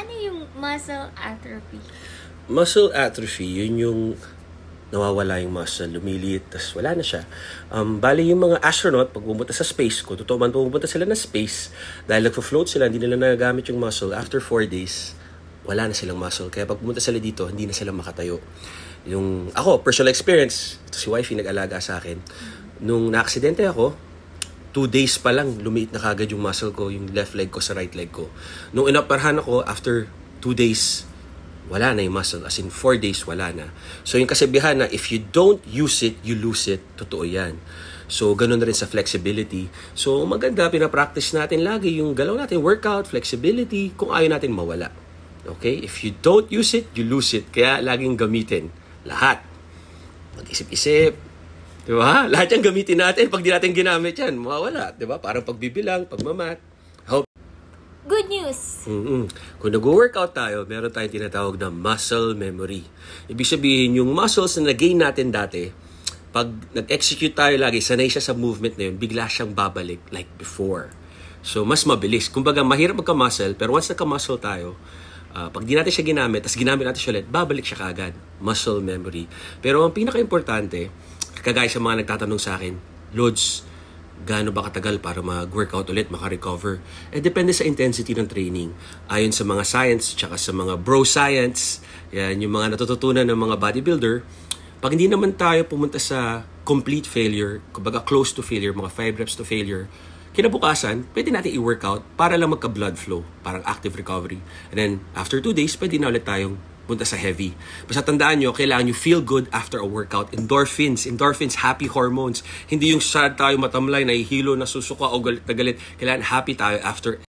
Ano yung muscle atrophy? Muscle atrophy, yun yung nawawala yung muscle, lumiliit, tas wala na siya. Bali yung mga astronaut, pag pumunta sa space, kung totoo man pumunta sila na space, dahil nagpo-float sila, hindi nila nagagamit yung muscle, after 4 days, wala na silang muscle. Kaya pag pumunta sila dito, hindi na sila makatayo. Yung, ako, personal experience, ito si wifey nag-alaga sa akin, nung na-aksidente ako, 2 days pa lang, lumiit na kagad yung muscle ko, yung left leg ko sa right leg ko. Nung inoperahan ako, after 2 days, wala na yung muscle. As in, 4 days, wala na. So, yung kasabihan na, if you don't use it, you lose it. Totoo yan. So, ganun na rin sa flexibility. So, maganda, pinapractice natin lagi yung galaw natin, workout, flexibility, kung ayaw natin mawala. Okay? If you don't use it, you lose it. Kaya, laging gamitin. Lahat. Mag-isip-isip. Diba? Lahat yung gamitin natin. Pag di natin ginamit yan, mawawala. Diba? Parang pagbibilang, pagmamat. Good news! Kung nag-workout tayo, meron tayong tinatawag na muscle memory. Ibig sabihin, yung muscles na nag-gain natin dati, pag nag-execute tayo lagi, sanay siya sa movement na yun, bigla siyang babalik like before. So, mas mabilis. Kumbaga, mahirap magka-muscle, pero once nagka-muscle tayo, pag di natin siya ginamit, tapos ginamit natin siya ulit, babalik siya kaagad. Muscle memory. Pero ang pinaka-importante, kagaya sa mga nagtatanong sa akin, Lods, gaano ba katagal para mag-workout ulit, maka-recover? Depende sa intensity ng training. Ayon sa mga science, tsaka sa mga bro science, yan, yung mga natututunan ng mga bodybuilder, pag hindi naman tayo pumunta sa complete failure, kumbaga close to failure, mga 5 reps to failure, kinabukasan, pwede natin i-workout para lang magka-blood flow, parang active recovery. And then, after 2 days, pwede na ulit tayong punta sa heavy. Basta tandaan nyo, kailangan nyo feel good after a workout. Endorphins, happy hormones. Hindi yung sad tayo matamlay, nahihilo, nasusuka o galit na galit. Kailangan happy tayo after